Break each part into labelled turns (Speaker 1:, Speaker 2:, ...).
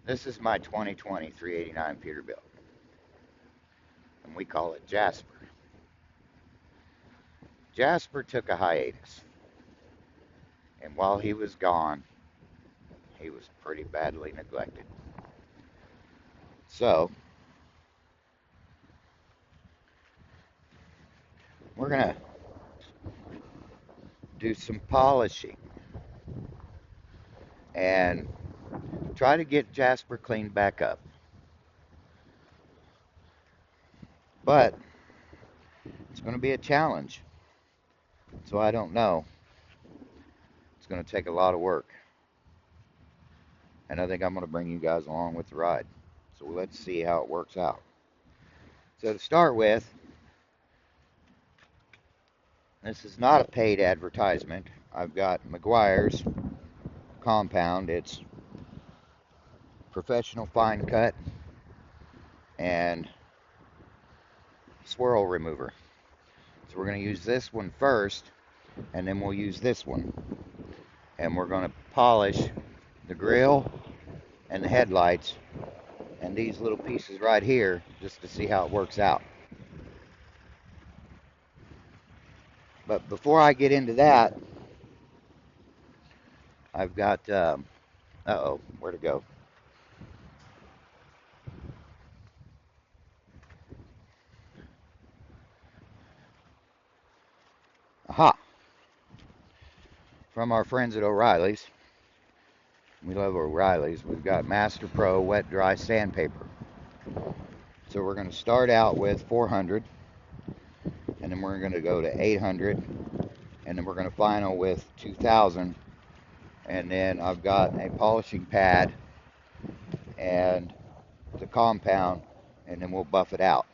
Speaker 1: This is my 2020 389 Peterbilt, and we call it Jasper. Jasper took a hiatus, and while he was gone, he was pretty badly neglected. So, we're going to do some polishing and try to get Jasper cleaned back up. But it's going to be a challenge, so I don't know. It's going to take a lot of work, and I think I'm going to bring you guys along with the ride. So let's see how it works out. So to start with, this is not a paid advertisement. I've got McGuire's compound. It's professional fine cut and swirl remover. So we're going to use this one first, and then we'll use this one. And we're going to polish the grill and the headlights and these little pieces right here just to see how it works out. But before I get into that, I've got, uh-oh, where to go? Aha! From our friends at O'Reilly's. We love O'Reilly's. We've got Master Pro wet dry sandpaper. So we're going to start out with 400, and then we're going to go to 800, and then we're going to final with 2000, and then I've got a polishing pad and the compound, and then we'll buff it out.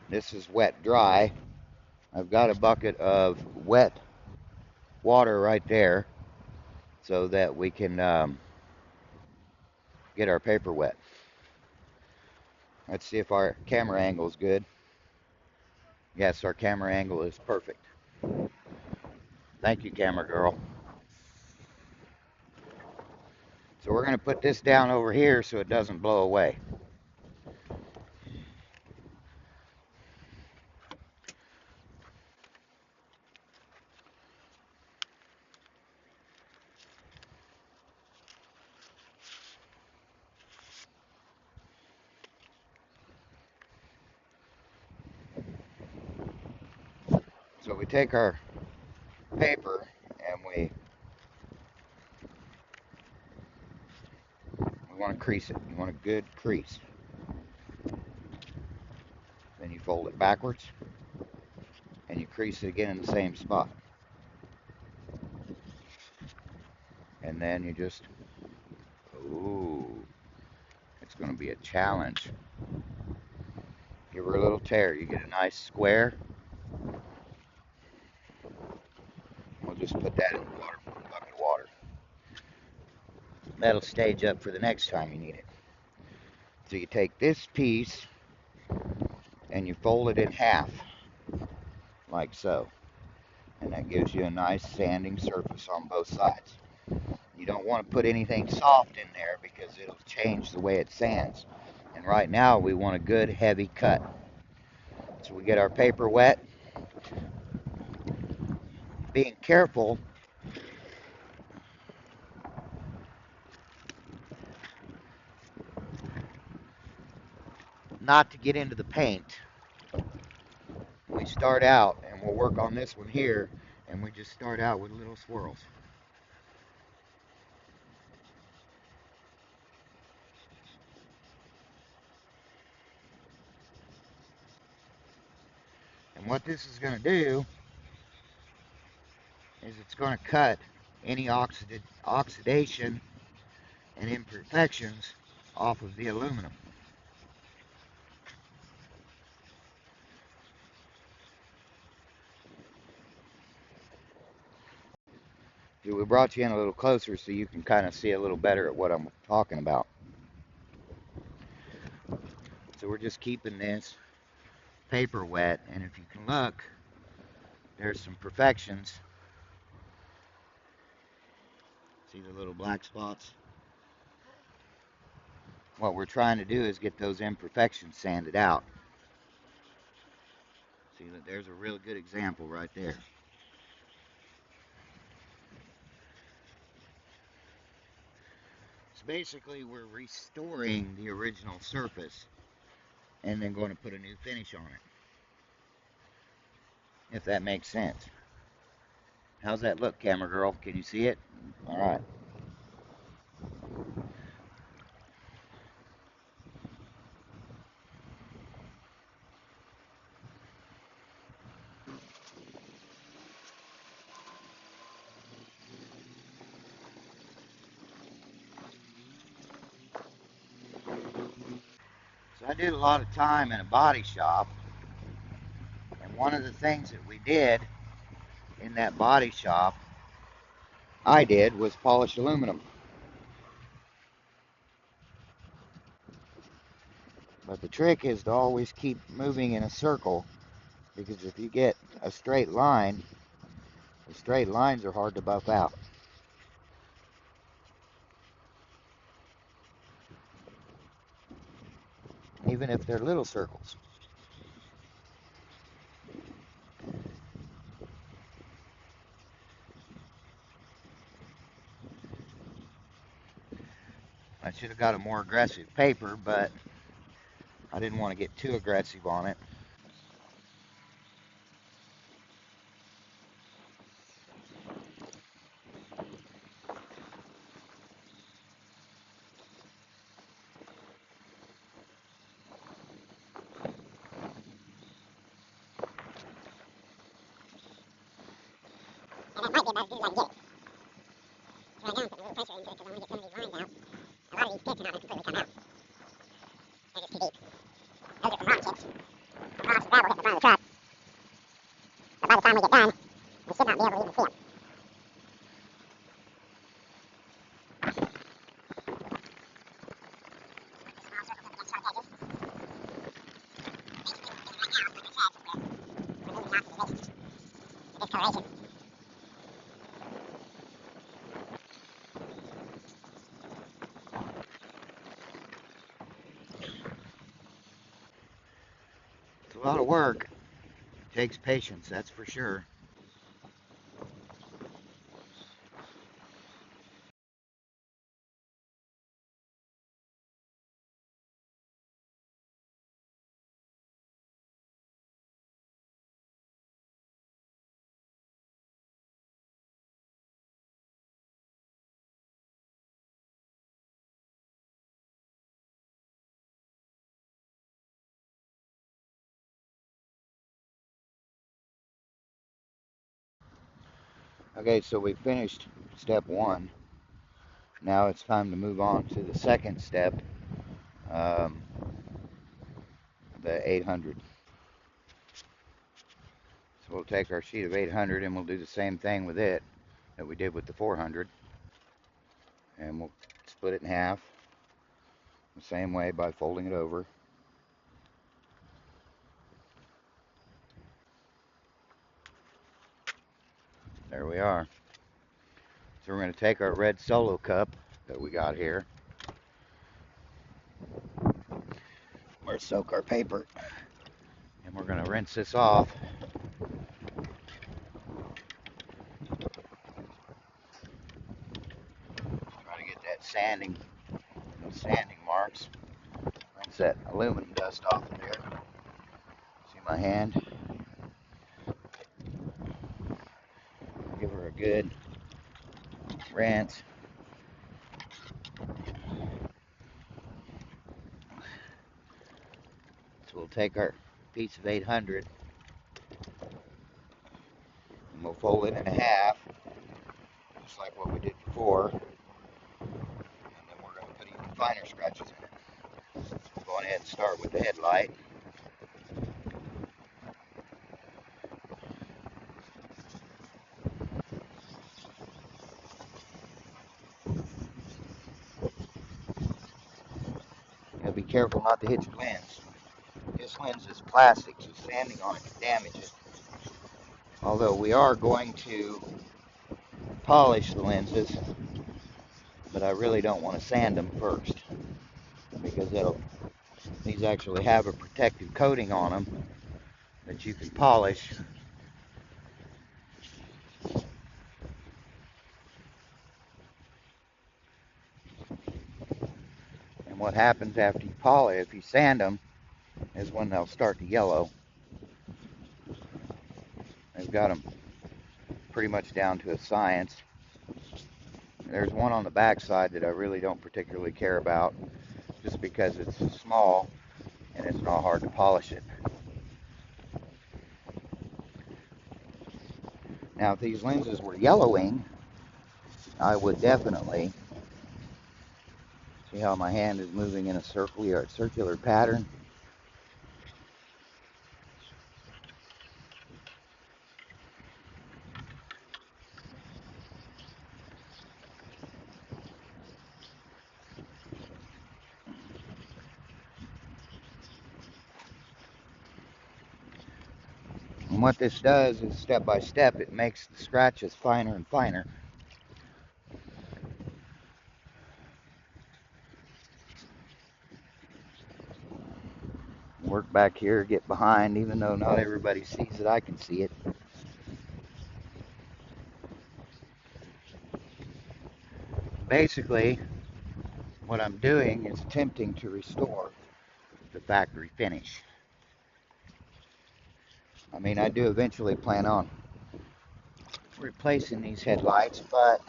Speaker 1: This is wet dry. I've got a bucket of wet water right there so that we can get our paper wet. Let's see if our camera angle is good. Yes, our camera angle is perfect. Thank you, camera girl. So we're going to put this down over here so it doesn't blow away. So we take our paper and we want to crease it. You want a good crease. Then you fold it backwards and you crease it again in the same spot. And then you just, ooh, it's going to be a challenge. Give her a little tear. You get a nice square. We'll just put that in the water, bucket of water. That'll stage up for the next time you need it. So you take this piece and you fold it in half, like so. And that gives you a nice sanding surface on both sides. You don't want to put anything soft in there because it'll change the way it sands. And right now we want a good heavy cut. So we get our paper wet, being careful not to get into the paint. We start out, and we'll work on this one here, and we just start out with little swirls. And what this is going to do is it's going to cut any oxidation and imperfections off of the aluminum. So we brought you in a little closer so you can kind of see a little better at what I'm talking about. So we're just keeping this paper wet, and if you can look, there's some perfections. See the little black spots? What we're trying to do is get those imperfections sanded out. See, there's a real good example right there. So basically we're restoring the original surface and then going to put a new finish on it, if that makes sense. How's that look, camera girl? Can you see it? All right. So I did a lot of time in a body shop, and one of the things that we did in that body shop, I did, was polish aluminum. But the trick is to always keep moving in a circle, because if you get a straight line, the straight lines are hard to buff out. Even if they're little circles. I should have got a more aggressive paper, but I didn't want to get too aggressive on it. And it might be about as good as I can get it. So right now I'm putting a little pressure into it because I want to get some of these lines out. A lot of these pits are not going to completely come out. They're just too deep. Those are from rock chips. From rocks and gravel hitting the front of the truck. But by the time we get done, we should not be able to even see them. Discoloration. It's a lot of work. It takes patience, that's for sure. Okay, so we finished step one. Now it's time to move on to the second step, um, the 800. So we'll take our sheet of 800 and we'll do the same thing with it that we did with the 400. And we'll split it in half the same way by folding it over. There we are. So we're going to take our red Solo cup that we got here. We're going to soak our paper. And we're going to rinse this off. Try to get that sanding marks. Rinse that aluminum dust off of there. See my hand? Give her a good rinse. So we'll take our piece of 800 and we'll fold it in half, just like what we did before. And then we're going to put even finer scratches in it. So we'll go ahead and start with the headlight. You gotta be careful not to hit your lens. This lens is plastic, so sanding on it can damage it. Although we are going to polish the lenses, but I really don't want to sand them first. because these actually have a protective coating on them that you can polish. And what happens after you polish, if you sand them, is when they'll start to yellow. They've got them pretty much down to a science. There's one on the back side that I really don't particularly care about, just because it's small and it's not hard to polish it. Now, if these lenses were yellowing, I would definitely, see how my hand is moving in a circular pattern? And what this does is, step by step, it makes the scratches finer and finer. Work back here, get behind, even though not everybody sees it, I can see it. Basically, what I'm doing is attempting to restore the factory finish. I mean, I do eventually plan on replacing these headlights, but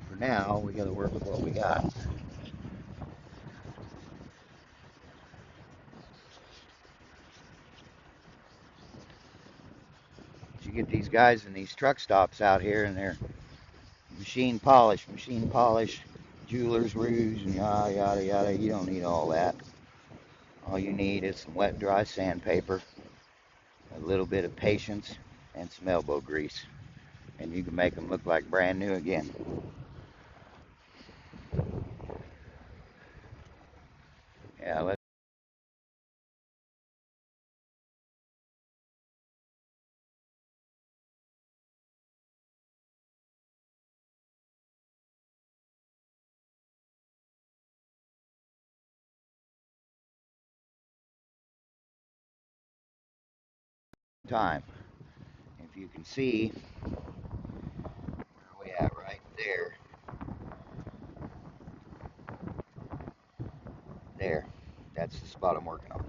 Speaker 1: for now, we gotta work with what we got. You get these guys in these truck stops out here, and they're machine polish, jeweler's rouge, and yada, yada, yada. You don't need all that. All you need is some wet, dry sandpaper, a little bit of patience, and some elbow grease. And you can make them look like brand new again. Yeah, let's time. If you can see where we at right there, there. That's the spot I'm working on.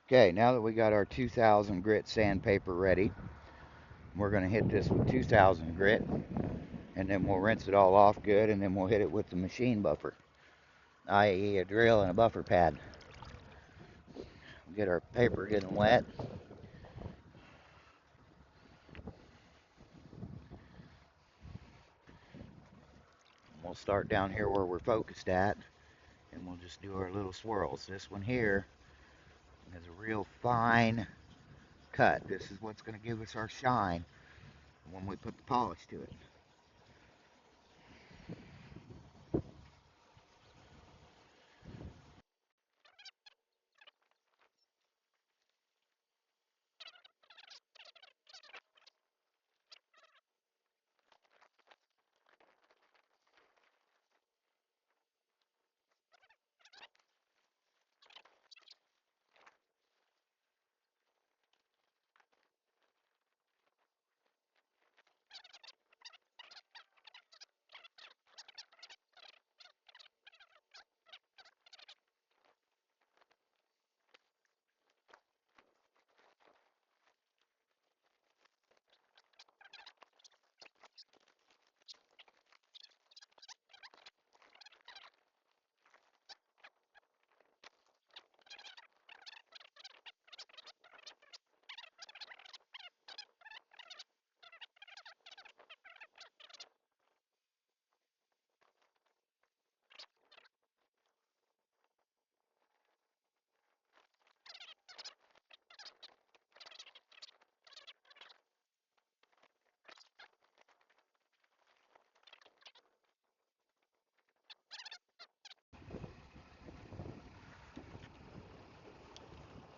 Speaker 1: Okay, now that we got our 2000 grit sandpaper ready, we're going to hit this with 2000 grit, and then we'll rinse it all off good, and then we'll hit it with the machine buffer, i.e. a drill and a buffer pad. Get our paper getting wet. We'll start down here where we're focused at, and we'll just do our little swirls. This one here is a real fine cut. This is what's going to give us our shine when we put the polish to it.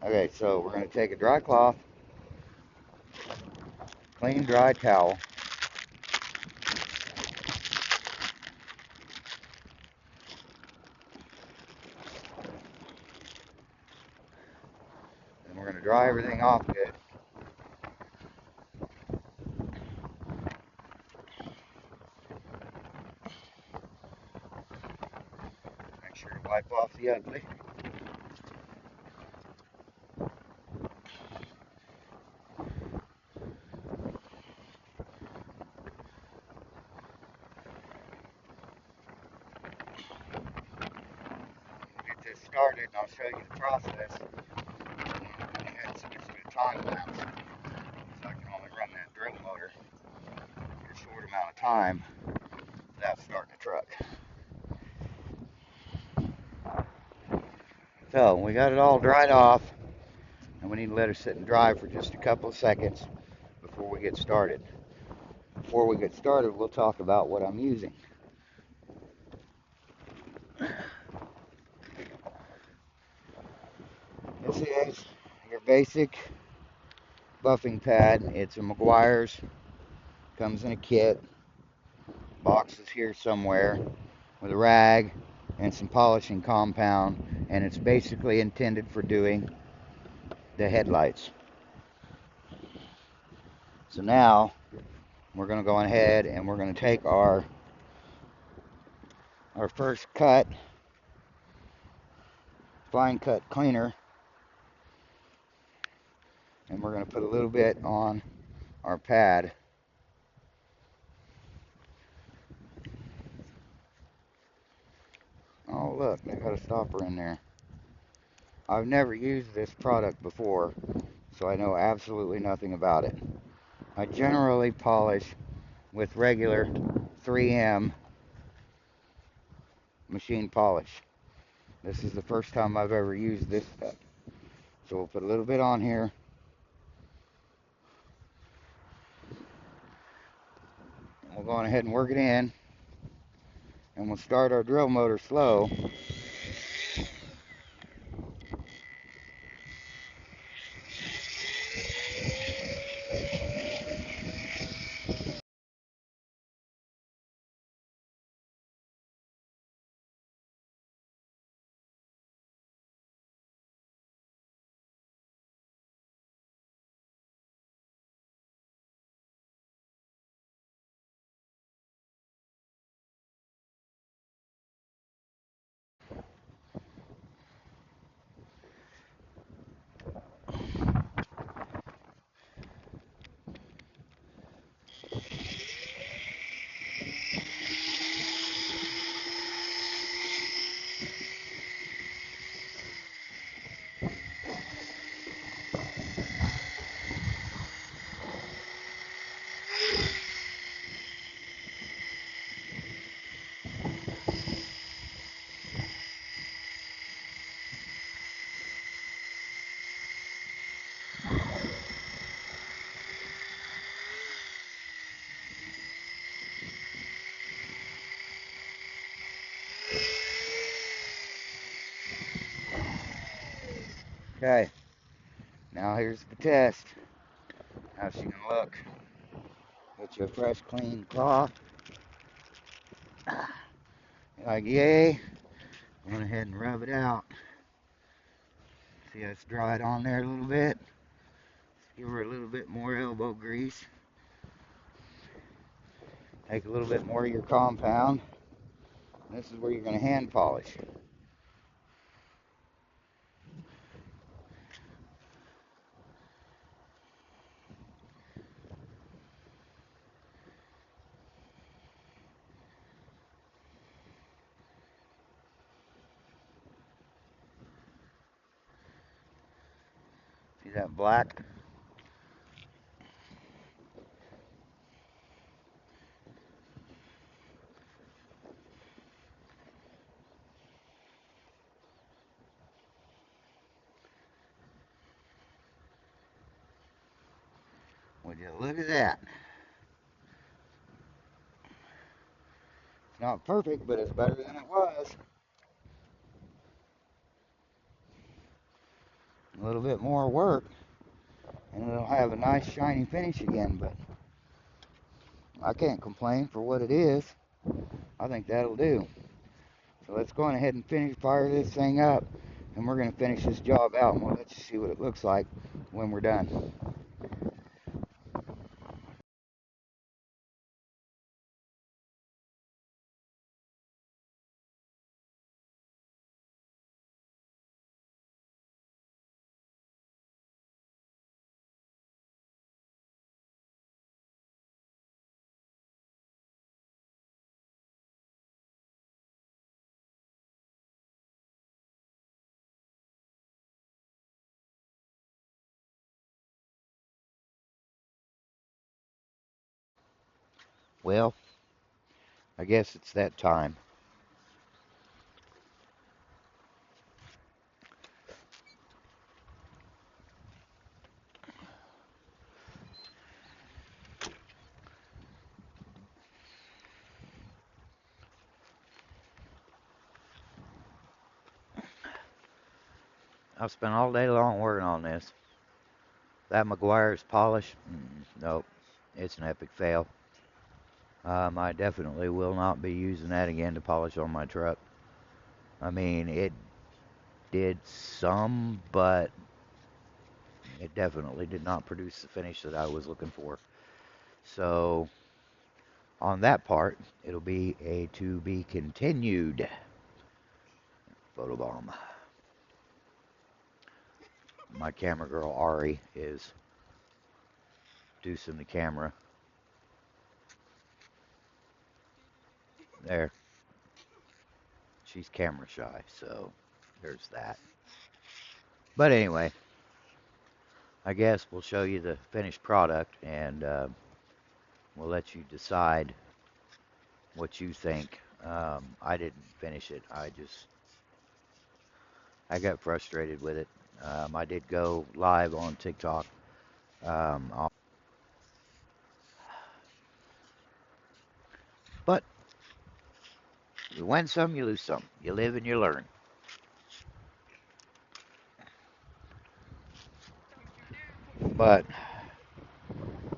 Speaker 1: Okay, so we're going to take a dry cloth, clean dry towel, and we're going to dry everything off good. Make sure to wipe off the ugly. We'll get this started and I'll show you the process. And so it's a time lapse. So I can only run that drill motor for a short amount of time without starting the truck. So we got it all dried off, and we need to let it sit and dry for just a couple of seconds before we get started. Before we get started, we'll talk about what I'm using. This is your basic buffing pad. It's a Meguiar's. Comes in a kit. Box is here somewhere with a rag and some polishing compound, and it's basically intended for doing the headlights. So now we're going to go ahead and we're going to take our first cut, fine cut cleaner, and we're going to put a little bit on our pad. Oh look, they got a stopper in there. I've never used this product before, so I know absolutely nothing about it. I generally polish with regular 3M machine polish. This is the first time I've ever used this stuff. So we'll put a little bit on here. And we'll go on ahead and work it in. And we'll start our drill motor slow. Okay, now here's the test. How's she gonna look? Get you a fresh, clean cloth. Like, yay. Went ahead and rub it out. See how it's dried on there a little bit? Let's give her a little bit more elbow grease. Take a little bit more of your compound. This is where you're going to hand polish. See that black? Would you look at that? It's not perfect, but it's better than it was. A little bit more work, and it'll have a nice shiny finish again, but I can't complain for what it is. I think that'll do. So let's go on ahead and fire this thing up, and we're going to finish this job out, and we'll let you see what it looks like when we're done. Well, I guess it's that time. I've spent all day long working on this. That McGuire's polish, nope, it's an epic fail. I definitely will not be using that again to polish on my truck. I mean, it did some, but it definitely did not produce the finish that I was looking for. So, on that part, it'll be a to be continued photobomb. My camera girl Ari is deucing the camera. There. She's camera shy, so there's that. But anyway, I guess we'll show you the finished product, and we'll let you decide what you think. I didn't finish it. I got frustrated with it. I did go live on TikTok. But you win some, you lose some. You live and you learn. But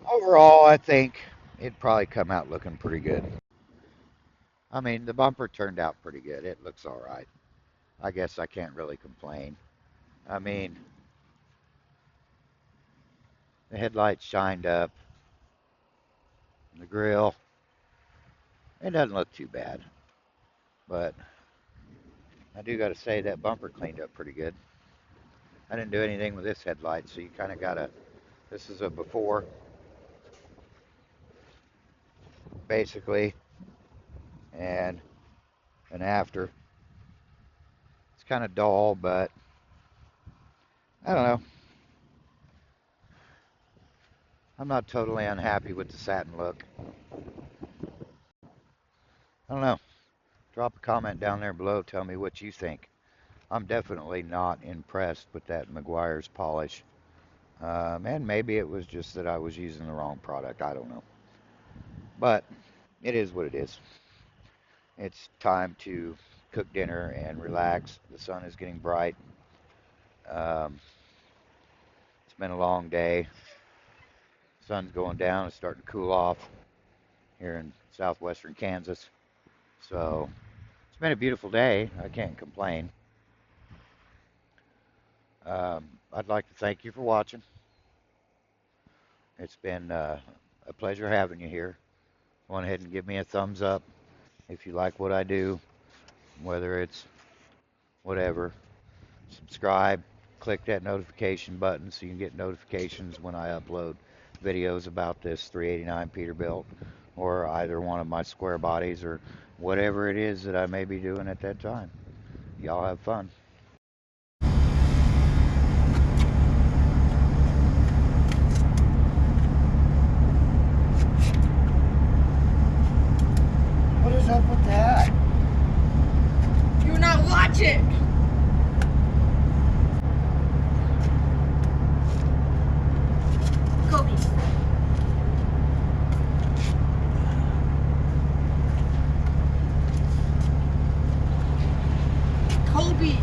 Speaker 1: overall, I think it'd probably come out looking pretty good. I mean, the bumper turned out pretty good. It looks all right. I guess I can't really complain. I mean, the headlights shined up, the grill, it doesn't look too bad. But I do got to say that bumper cleaned up pretty good. I didn't do anything with this headlight, so you kind of got to, this is a before, basically, and an after. It's kind of dull, but I don't know. I'm not totally unhappy with the satin look. I don't know. Drop a comment down there below. Tell me what you think. I'm definitely not impressed with that McGuire's polish. And maybe it was just that I was using the wrong product. I don't know. But it is what it is. It's time to cook dinner and relax. The sun is getting bright. Um, it's been a long day. Sun's going down. It's starting to cool off here in southwestern Kansas. So it's been a beautiful day. I can't complain. I'd like to thank you for watching. It's been a pleasure having you here. Go ahead and give me a thumbs up if you like what I do, whether it's whatever. Subscribe, click that notification button so you can get notifications when I upload videos about this 389 Peterbilt or either one of my square bodies or whatever it is that I may be doing at that time. Y'all have fun. What is up with that?
Speaker 2: You're not watching! Kobe. Kobe!